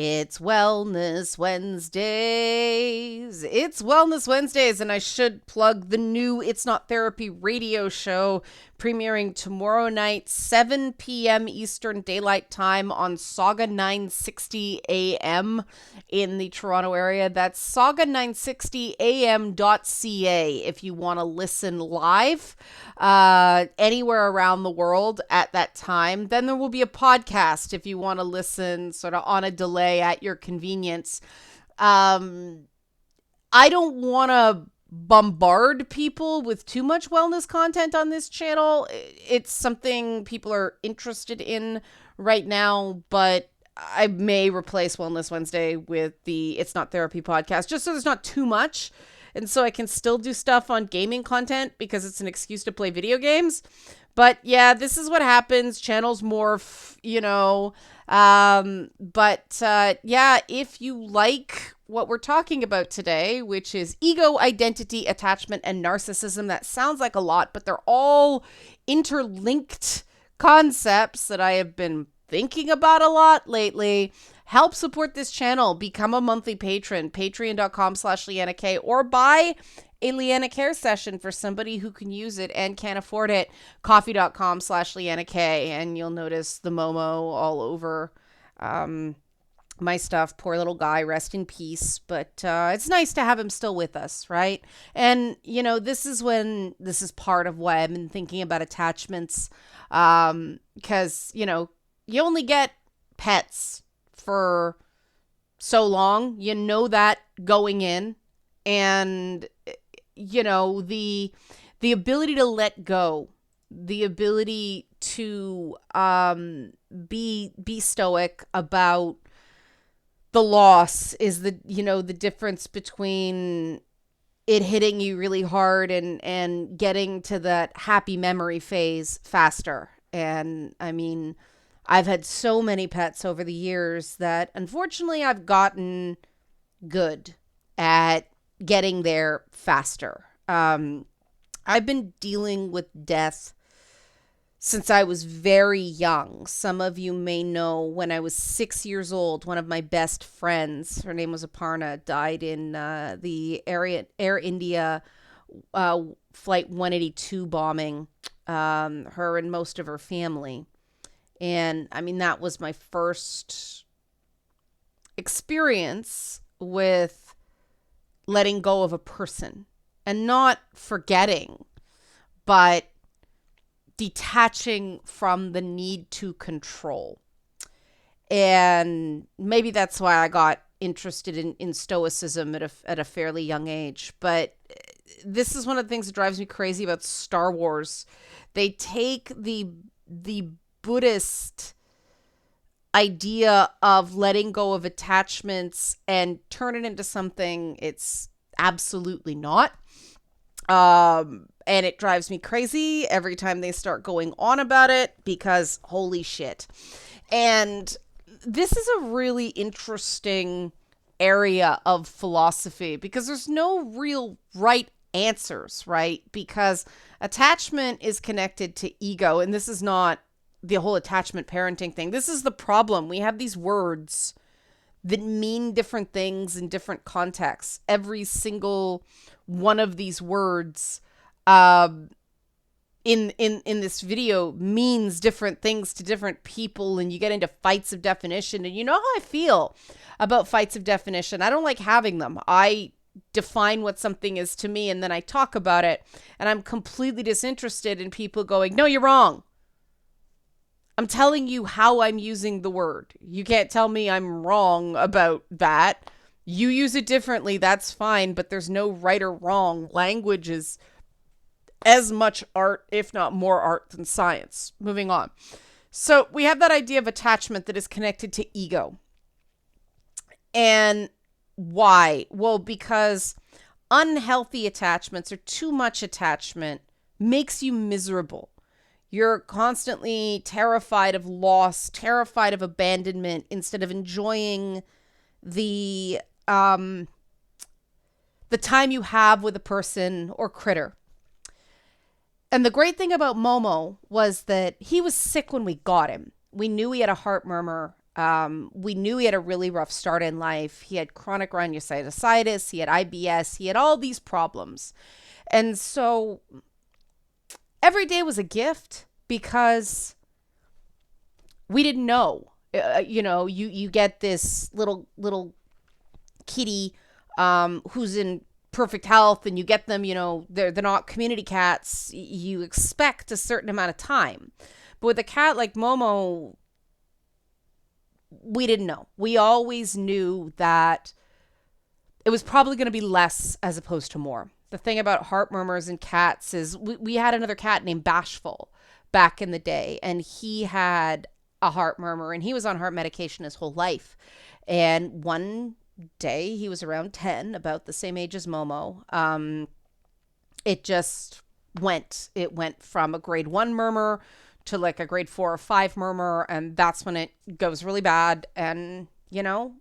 It's Wellness Wednesdays. It's Wellness Wednesdays, and I should plug the new It's Not Therapy radio show premiering tomorrow night, 7 p.m. Eastern Daylight Time on Saga 960 AM in the Toronto area. That's saga960am.ca if you want to listen live anywhere around the world at that time. Then there will be a podcast if you want to listen sort of on a delay at your convenience. I don't want to bombard people with too much wellness content on this channel. It's something people are interested in right now, but I may replace Wellness Wednesday with the It's Not Therapy podcast just so there's not too much. And so I can still do stuff on gaming content because it's an excuse to play video games. But yeah, this is what happens. Channels morph, yeah, if you like what we're talking about today, which is ego, identity, attachment, and narcissism, that sounds like a lot, but they're all interlinked concepts that I have been thinking about a lot lately. Help support this channel. Become a monthly patron, patreon.com/Leanna K, or buy a Leanna Care session for somebody who can use it and can't afford it. Coffee.com/Leanna K, and you'll notice the Momo all over my stuff. Poor little guy, rest in peace. But it's nice to have him still with us, right? And, this is part of why I've been thinking about attachments. Because, you only get pets for so long. You know that going in. And, the ability to let go, the ability to be stoic about the loss is the difference between it hitting you really hard and getting to that happy memory phase faster. And I mean, I've had so many pets over the years that unfortunately I've gotten good at getting there faster. I've been dealing with death since I was very young. Some of you may know when I was 6 years old, one of my best friends, her name was Aparna, died in the Air India Flight 182 bombing, her and most of her family. And I mean, that was my first experience with letting go of a person and not forgetting, but detaching from the need to control. And maybe that's why I got interested in stoicism at a fairly young age. But this is one of the things that drives me crazy about Star Wars. They take the Buddhist idea of letting go of attachments and turn it into something it's absolutely not. And it drives me crazy every time they start going on about it because holy shit. And this is a really interesting area of philosophy because there's no real right answers, right? Because attachment is connected to ego, and this is not the whole attachment parenting thing. This is the problem. We have these words that mean different things in different contexts. Every single one of these words in this video means different things to different people, and you get into fights of definition. And you know how I feel about fights of definition. I don't like having them. I define what something is to me, and then I talk about it, and I'm completely disinterested in people going, no, you're wrong. I'm telling you how I'm using the word. You can't tell me I'm wrong about that. You use it differently, that's fine, but there's no right or wrong. Language is as much art, if not more art, than science. Moving on. So we have that idea of attachment that is connected to ego. And why? Well, because unhealthy attachments or too much attachment makes you miserable. You're constantly terrified of loss, terrified of abandonment, instead of enjoying the time you have with a person or critter. And the great thing about Momo was that he was sick when we got him. We knew he had a heart murmur. We knew he had a really rough start in life. He had chronic rhinosinusitis, he had IBS, he had all these problems. And so every day was a gift because we didn't know. You get this little kitty who's in perfect health, and you get them, they're not community cats. You expect a certain amount of time. But with a cat like Momo, we didn't know. We always knew that it was probably going to be less as opposed to more. The thing about heart murmurs in cats is we had another cat named Bashful back in the day, and he had a heart murmur, and he was on heart medication his whole life. And one day, he was around 10, about the same age as Momo. It just went. It went from a grade 1 murmur to like a grade 4 or 5 murmur, and that's when it goes really bad. And,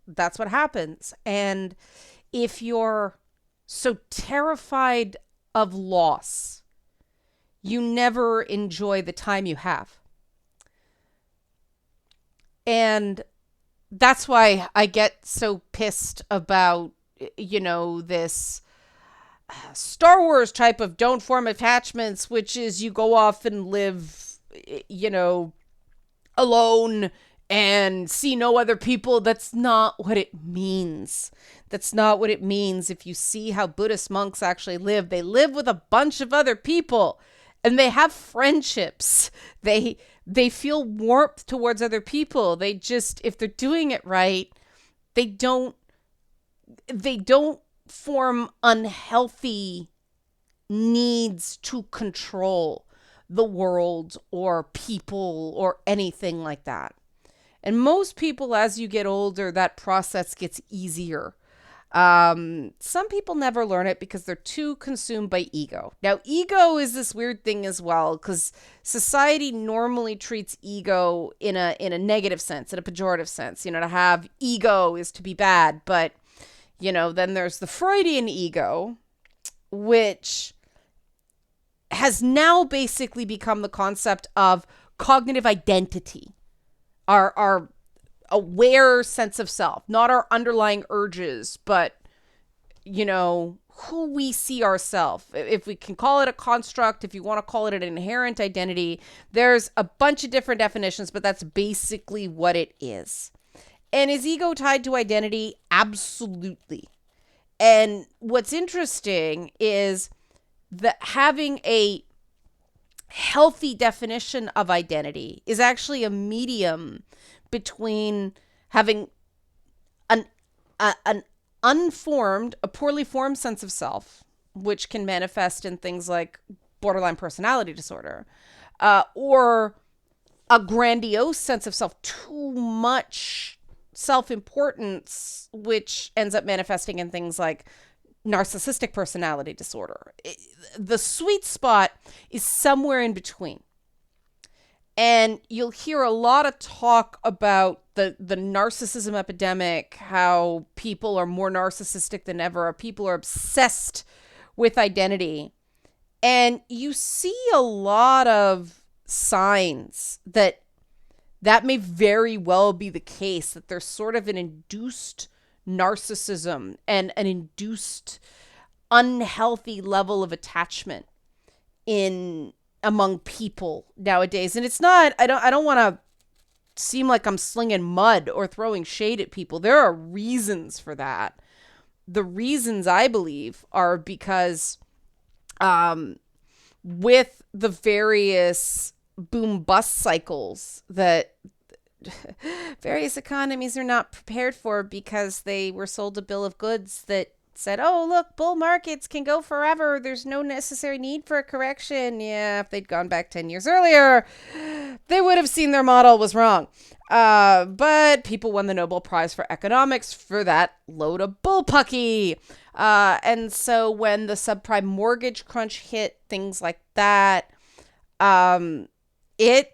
that's what happens. And if you're so terrified of loss, you never enjoy the time you have. And that's why I get so pissed about, this Star Wars type of don't form attachments, which is you go off and live, alone and see no other people. That's not what it means. That's not what it means. If you see how Buddhist monks actually live, they live with a bunch of other people and they have friendships. They feel warmth towards other people. They just, if they're doing it right, they don't form unhealthy needs to control the world or people or anything like that. And most people, as you get older, that process gets easier. Some people never learn it because they're too consumed by ego. Now, ego is this weird thing as well, because society normally treats ego in a negative sense, in a pejorative sense. To have ego is to be bad. But, then there's the Freudian ego, which has now basically become the concept of cognitive identity. Our aware sense of self, not our underlying urges, but, who we see ourselves. If we can call it a construct, if you want to call it an inherent identity, there's a bunch of different definitions, but that's basically what it is. And is ego tied to identity? Absolutely. And what's interesting is that having a healthy definition of identity is actually a medium between having an unformed, a poorly formed sense of self, which can manifest in things like borderline personality disorder, or a grandiose sense of self, too much self-importance, which ends up manifesting in things like narcissistic personality disorder. The sweet spot is somewhere in between. And you'll hear a lot of talk about the narcissism epidemic, how people are more narcissistic than ever, people are obsessed with identity. And you see a lot of signs that may very well be the case, that there's sort of an induced narcissism and an induced unhealthy level of attachment among people nowadays. And it's not, I don't want to seem like I'm slinging mud or throwing shade at people. There are reasons for that. The reasons, I believe, are because with the various boom bust cycles that various economies are not prepared for, because they were sold a bill of goods that said, oh, look, bull markets can go forever. There's no necessary need for a correction. Yeah, if they'd gone back 10 years earlier, they would have seen their model was wrong. But people won the Nobel Prize for Economics for that load of bullpucky. And so when the subprime mortgage crunch hit, things like that, it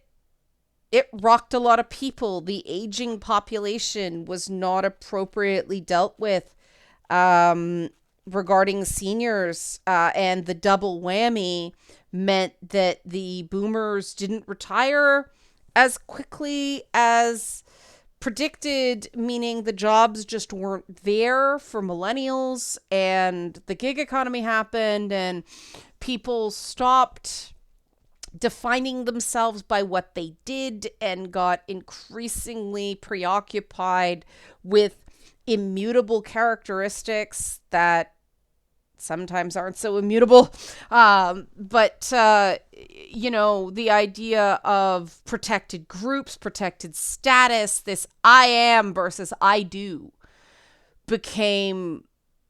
rocked a lot of people. The aging population was not appropriately dealt with regarding seniors, and the double whammy meant that the boomers didn't retire as quickly as predicted, meaning the jobs just weren't there for millennials, and the gig economy happened, and people stopped defining themselves by what they did and got increasingly preoccupied with immutable characteristics that sometimes aren't so immutable. But the idea of protected groups, protected status, this I am versus I do became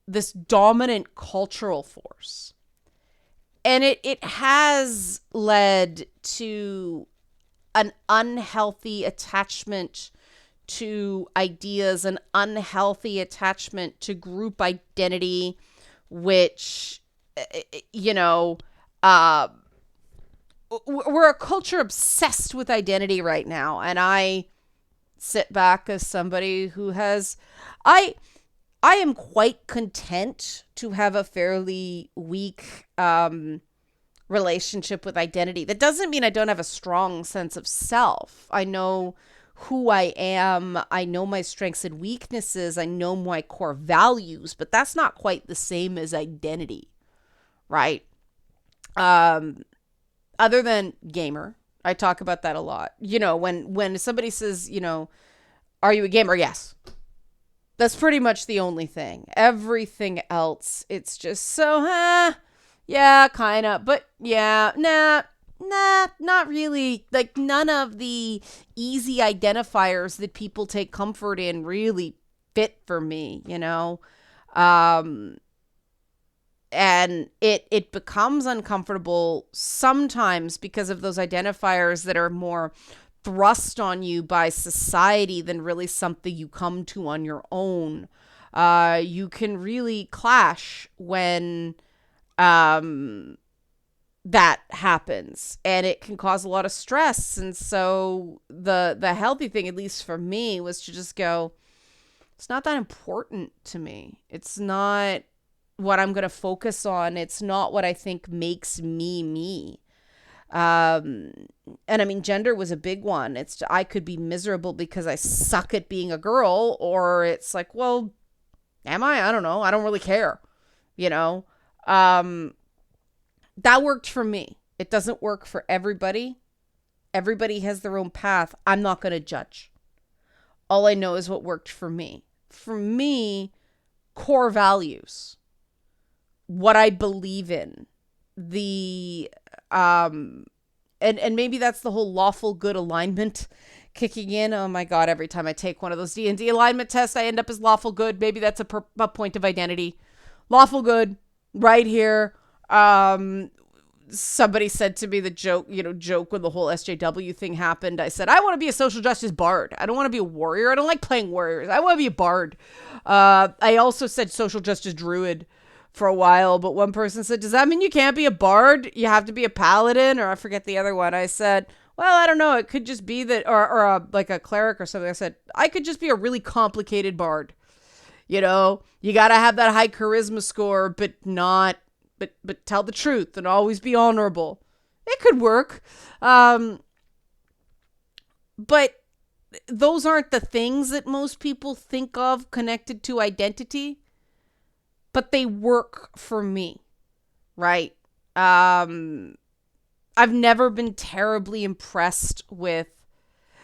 this dominant cultural force. And it has led to an unhealthy attachment to ideas, an unhealthy attachment to group identity, which, we're a culture obsessed with identity right now. And I sit back as somebody who I am quite content to have a fairly weak relationship with identity. That doesn't mean I don't have a strong sense of self. I know who I am. I know my strengths and weaknesses. I know my core values, but that's not quite the same as identity, right? Other than gamer, I talk about that a lot. When somebody says, are you a gamer? Yes. That's pretty much the only thing. Everything else, it's just so, yeah, kind of, but yeah, nah, not really. Like, none of the easy identifiers that people take comfort in really fit for me, and it becomes uncomfortable sometimes because of those identifiers that are more thrust on you by society than really something you come to on your own. You can really clash when that happens, and it can cause a lot of stress. And so the healthy thing, at least for me, was to just go, it's not that important to me. It's not what I'm going to focus on. It's not what I think makes me me. And I mean, gender was a big one. I could be miserable because I suck at being a girl, or it's like, well, am I? I don't know. I don't really care. That worked for me. It doesn't work for everybody. Everybody has their own path. I'm not going to judge. All I know is what worked for me. For me, core values, what I believe in, and maybe that's the whole lawful good alignment kicking in. Oh my God, every time I take one of those D&D alignment tests, I end up as lawful good. Maybe that's a point of identity. Lawful good, right here. Somebody said to me the joke when the whole SJW thing happened. I said, I want to be a social justice bard. I don't want to be a warrior. I don't like playing warriors. I want to be a bard. I also said social justice druid for a while, but one person said, does that mean you can't be a bard? You have to be a paladin? Or I forget the other one. I said, well, I don't know. It could just be that, or like a cleric or something. I said, I could just be a really complicated bard. You got to have that high charisma score, but tell the truth and always be honorable. It could work. But those aren't the things that most people think of connected to identity, but they work for me, right? I've never been terribly impressed with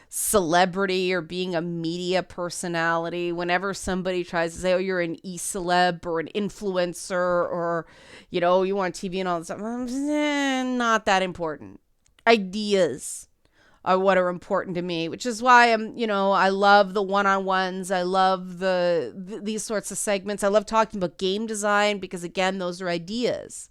celebrity or being a media personality. Whenever somebody tries to say, oh, you're an e-celeb or an influencer, or, you want TV and all this stuff, not that important. Ideas are what are important to me, which is why I love the one-on-ones. I love these sorts of segments. I love talking about game design because, again, those are ideas.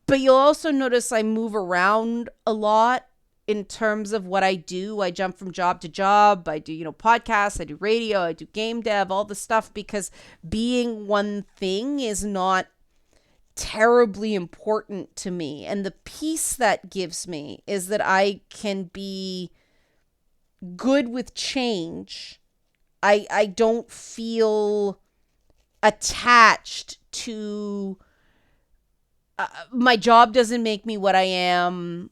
But you'll also notice I move around a lot in terms of what I do. I jump from job to job. I do, podcasts, I do radio, I do game dev, all the stuff, because being one thing is not terribly important to me. And the peace that gives me is that I can be good with change. I don't feel attached to my job doesn't make me what I am.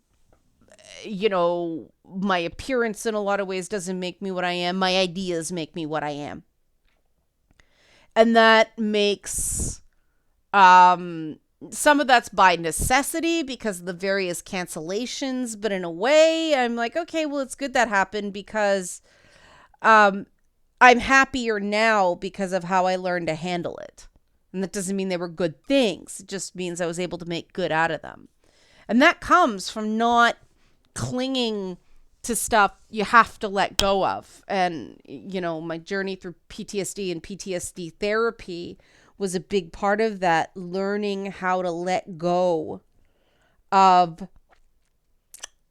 my appearance in a lot of ways doesn't make me what I am. My ideas make me what I am. And that makes some of that's by necessity because of the various cancellations, but in a way I'm like, okay, well, it's good that happened because I'm happier now because of how I learned to handle it. And that doesn't mean they were good things. It just means I was able to make good out of them. And that comes from not clinging to stuff you have to let go of. And, my journey through PTSD and PTSD therapy was a big part of that, learning how to let go of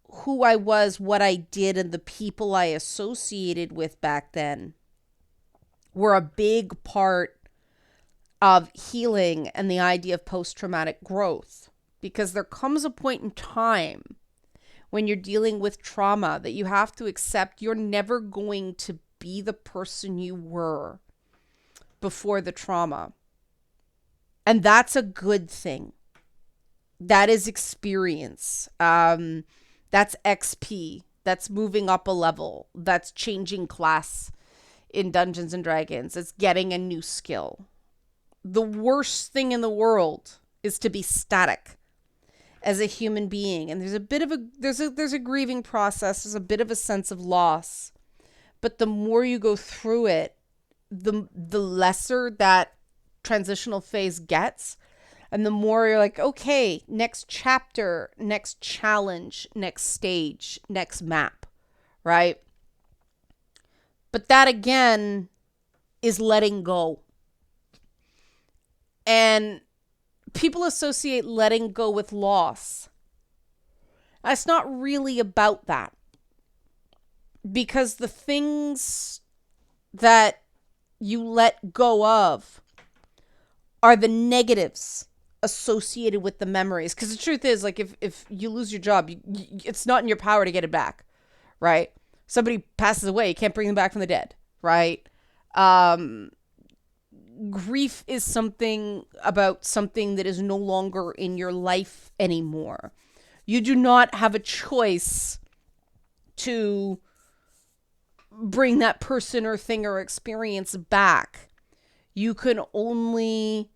who I was, what I did, and the people I associated with back then were a big part of healing and the idea of post-traumatic growth. Because there comes a point in time when you're dealing with trauma that you have to accept you're never going to be the person you were before the trauma. And that's a good thing. That is experience. That's XP. That's moving up a level. That's changing class in Dungeons and Dragons. It's getting a new skill. The worst thing in the world is to be static as a human being. And there's a bit of there's a grieving process. There's a bit of a sense of loss. But the more you go through it, the lesser that transitional phase gets, and the more you're like, okay, next chapter, next challenge, next stage, next map, right? But that again is letting go. And people associate letting go with loss. It's not really about that, because the things that you let go of are the negatives associated with the memories. Because the truth is, like, if you lose your job, it's not in your power to get it back, right? Somebody passes away, you can't bring them back from the dead, right? Grief is something about something that is no longer in your life anymore. You do not have a choice to bring that person or thing or experience back. You can only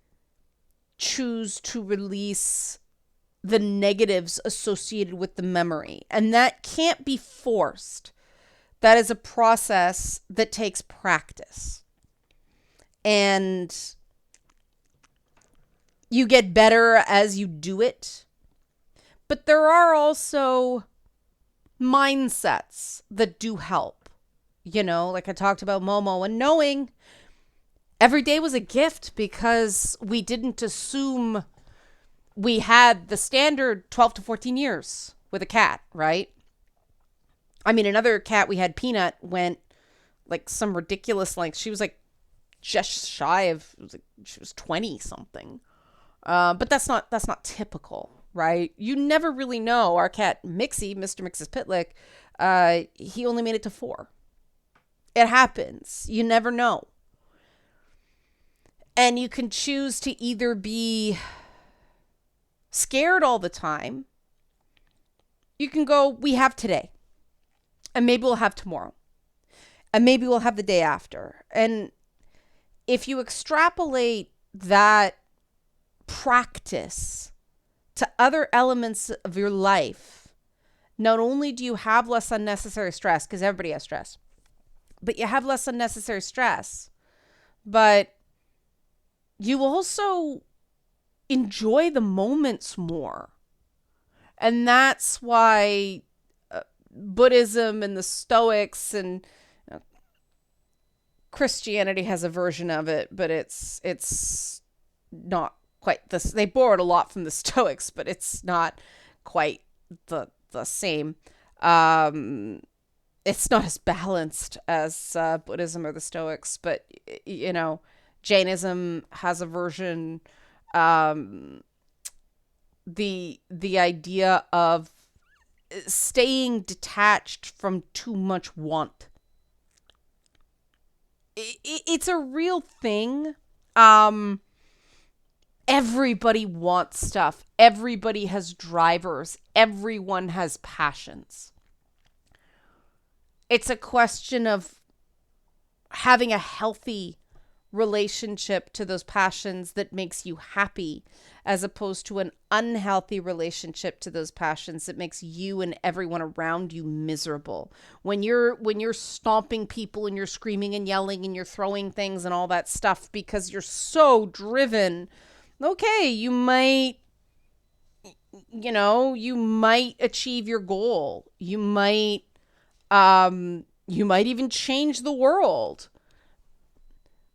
choose to release the negatives associated with the memory. And that can't be forced. That is a process that takes practice. And you get better as you do it. But there are also mindsets that do help. Like I talked about Momo, and knowing every day was a gift because we didn't assume we had the standard 12 to 14 years with a cat, right? I mean, another cat we had, Peanut, went like some ridiculous length. She was like just shy of, she was 20 something. But that's not typical, right? You never really know. Our cat Mixie, Mr. Mix's Pitlick, he only made it to 4. It happens. You never know. And you can choose to either be scared all the time. You can go, we have today. And maybe we'll have tomorrow. And maybe we'll have the day after. And if you extrapolate that practice to other elements of your life, not only do you have less unnecessary stress, because everybody has stress, but you have less unnecessary stress, but you also enjoy the moments more. And that's why Buddhism and the Stoics and Christianity has a version of it, but it's not quite this. They borrowed a lot from the Stoics, but it's not quite the same. It's not as balanced as Buddhism or the Stoics, but Jainism has a version. The idea of staying detached from too much want. It's a real thing. And everybody wants stuff. Everybody has drivers. Everyone has passions. It's a question of having a healthy relationship to those passions that makes you happy, as opposed to an unhealthy relationship to those passions that makes you and everyone around you miserable. When you're stomping people and you're screaming and yelling and you're throwing things and all that stuff because you're so driven, okay, you might achieve your goal. You might even change the world.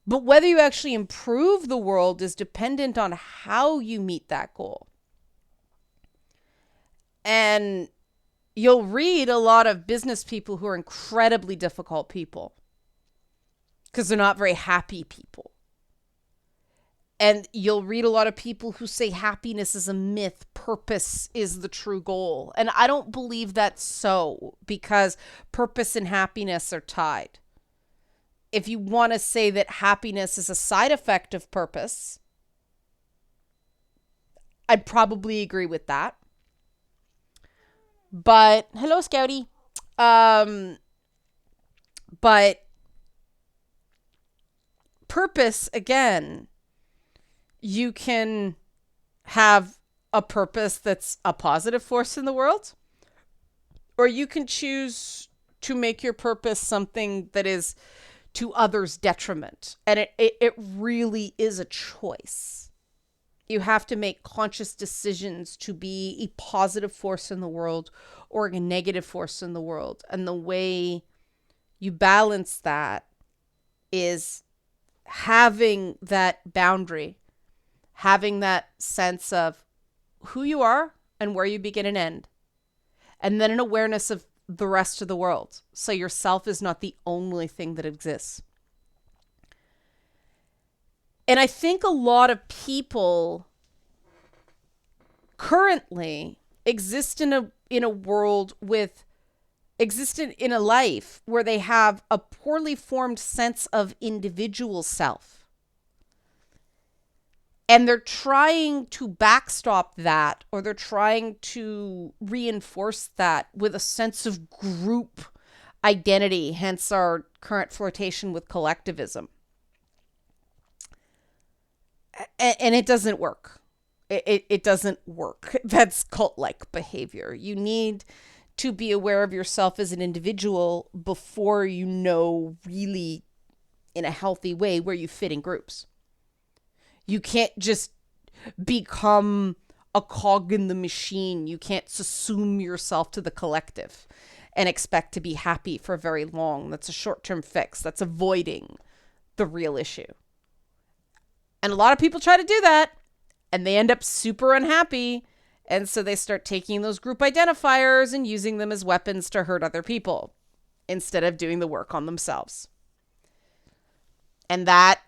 But whether you actually improve the world is dependent on how you meet that goal. And you'll read a lot of business people who are incredibly difficult people because they're not very happy people. And you'll read a lot of people who say happiness is a myth, purpose is the true goal. And I don't believe that's so, because purpose and happiness are tied. If you want to say that happiness is a side effect of purpose, I'd probably agree with that. But, hello, Scouty. But purpose, again, you can have a purpose that's a positive force in the world, or you can choose to make your purpose something that is to others' detriment. And it really is a choice. You have to make conscious decisions to be a positive force in the world or a negative force in the world. And the way you balance that is having that boundary, having that sense of who you are and where you begin and end. And then an awareness of the rest of the world. So yourself is not the only thing that exists. And I think a lot of people currently exist in a life where they have a poorly formed sense of individual self. And they're trying to backstop that, or they're trying to reinforce that with a sense of group identity, hence our current flirtation with collectivism. And it doesn't work. It doesn't work. That's cult-like behavior. You need to be aware of yourself as an individual before you know really in a healthy way where you fit in groups. You can't just become a cog in the machine. You can't assume yourself to the collective and expect to be happy for very long. That's a short-term fix. That's avoiding the real issue. And a lot of people try to do that, and they end up super unhappy. And so they start taking those group identifiers and using them as weapons to hurt other people instead of doing the work on themselves. And that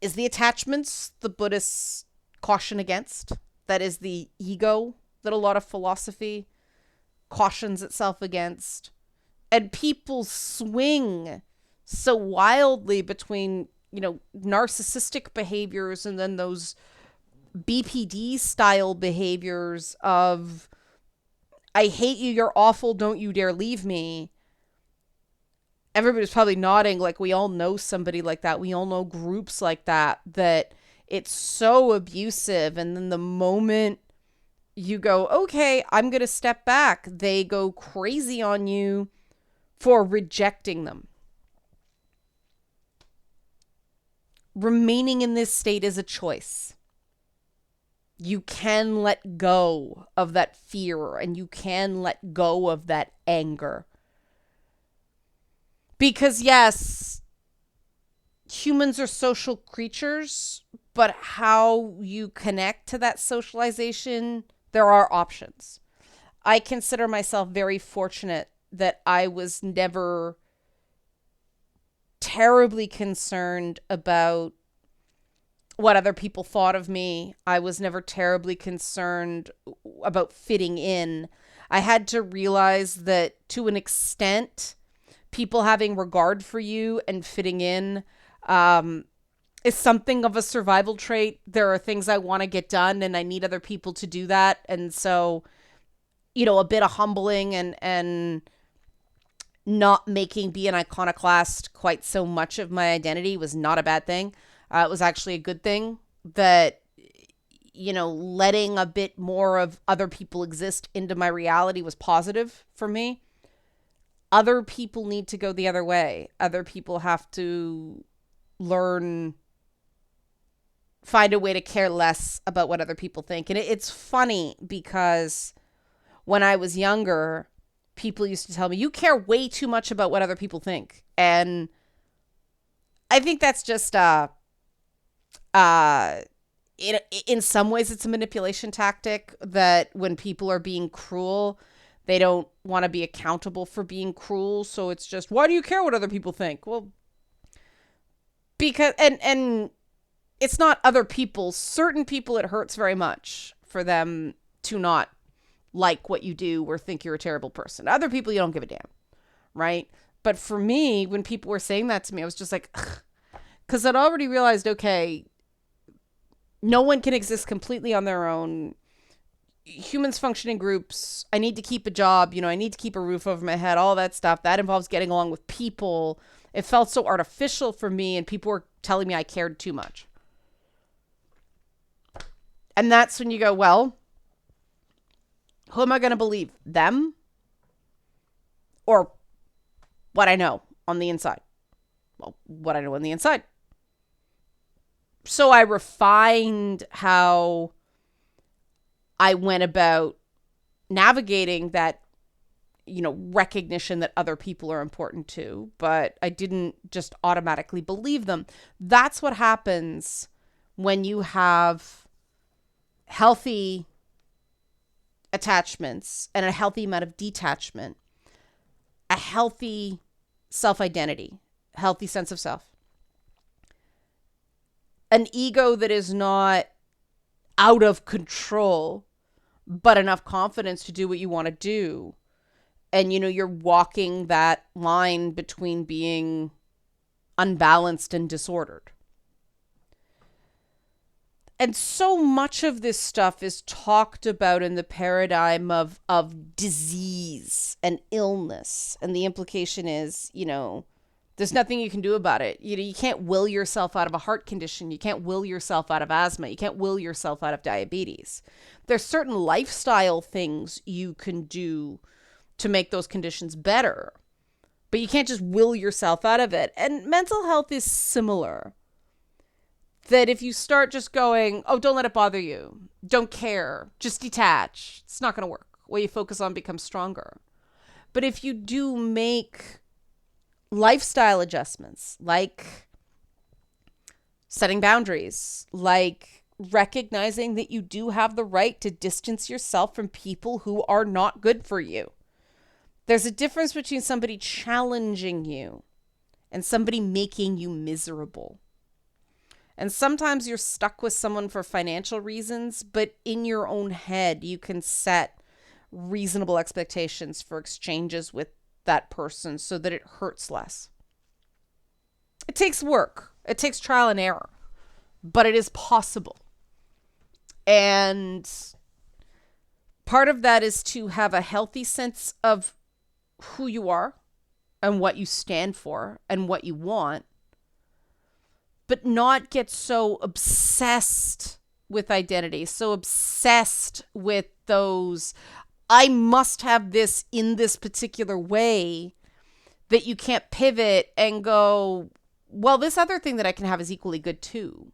is the attachments the Buddhists caution against. That is the ego that a lot of philosophy cautions itself against. And people swing so wildly between, narcissistic behaviors and then those BPD style behaviors of, I hate you, you're awful, don't you dare leave me. Everybody's probably nodding like we all know somebody like that. We all know groups like that it's so abusive. And then the moment you go, okay, I'm going to step back, they go crazy on you for rejecting them. Remaining in this state is a choice. You can let go of that fear and you can let go of that anger. Because yes, humans are social creatures, but how you connect to that socialization, there are options. I consider myself very fortunate that I was never terribly concerned about what other people thought of me. I was never terribly concerned about fitting in. I had to realize that to an extent, people having regard for you and fitting in is something of a survival trait. There are things I want to get done and I need other people to do that. And so, a bit of humbling and not making be an iconoclast quite so much of my identity was not a bad thing. It was actually a good thing that, letting a bit more of other people exist into my reality was positive for me. Other people need to go the other way. Other people have to find a way to care less about what other people think. And it's funny because when I was younger, people used to tell me, you care way too much about what other people think. And I think that's just, in some ways it's a manipulation tactic that when people are being cruel, they don't want to be accountable for being cruel. So it's just, why do you care what other people think? Well, because, and it's not other people. Certain people, it hurts very much for them to not like what you do or think you're a terrible person. Other people, you don't give a damn, right? But for me, when people were saying that to me, I was just like, because I'd already realized, okay, no one can exist completely on their own. Humans function in groups. I need to keep a job. I need to keep a roof over my head, all that stuff. That involves getting along with people. It felt so artificial for me, and people were telling me I cared too much. And that's when you go, well, who am I going to believe? Them? Or what I know on the inside? Well, what I know on the inside. So I refined how I went about navigating that, recognition that other people are important too, but I didn't just automatically believe them. That's what happens when you have healthy attachments and a healthy amount of detachment, a healthy self-identity, healthy sense of self, an ego that is not out of control, but enough confidence to do what you want to do. And, you're walking that line between being unbalanced and disordered. And so much of this stuff is talked about in the paradigm of disease and illness. And the implication is, there's nothing you can do about it. You can't will yourself out of a heart condition. You can't will yourself out of asthma. You can't will yourself out of diabetes. There's certain lifestyle things you can do to make those conditions better, but you can't just will yourself out of it. And mental health is similar. That if you start just going, oh, don't let it bother you, don't care, just detach, it's not going to work. What you focus on becomes stronger. But if you do make lifestyle adjustments, like setting boundaries, like recognizing that you do have the right to distance yourself from people who are not good for you. There's a difference between somebody challenging you and somebody making you miserable. And sometimes you're stuck with someone for financial reasons, but in your own head, you can set reasonable expectations for exchanges with that person so that it hurts less. It takes work. It takes trial and error, but it is possible. And part of that is to have a healthy sense of who you are and what you stand for and what you want, but not get so obsessed with identity, so obsessed with those, I must have this in this particular way, that you can't pivot and go, well, this other thing that I can have is equally good too.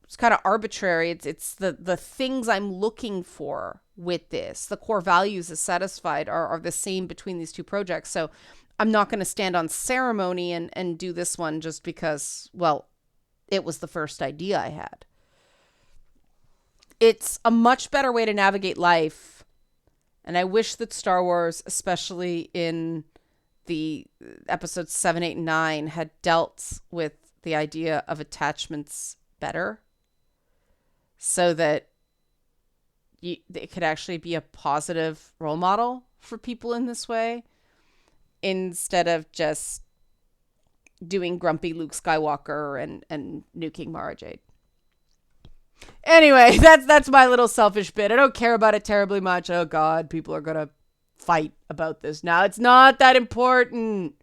It's kind of arbitrary. It's the things I'm looking for with this. The core values is satisfied are the same between these two projects. So I'm not going to stand on ceremony and do this one just because, well, it was the first idea I had. It's a much better way to navigate life. And I wish that Star Wars, especially in the episodes 7, 8, and 9, had dealt with the idea of attachments better, so that it could actually be a positive role model for people in this way, instead of just doing grumpy Luke Skywalker and nuking Mara Jade. Anyway, that's my little selfish bit. I don't care about it terribly much. Oh God, people are gonna fight about this now. It's not that important.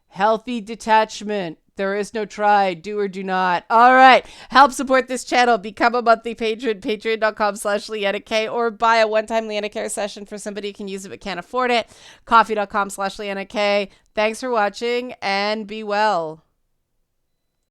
Healthy detachment. There is no try. Do or do not. All right. Help support this channel. Become a monthly patron. Patreon.com/LeannaK, or buy a one-time Leanna Care session for somebody who can use it but can't afford it. Coffee.com/LeannaK. Thanks for watching and be well.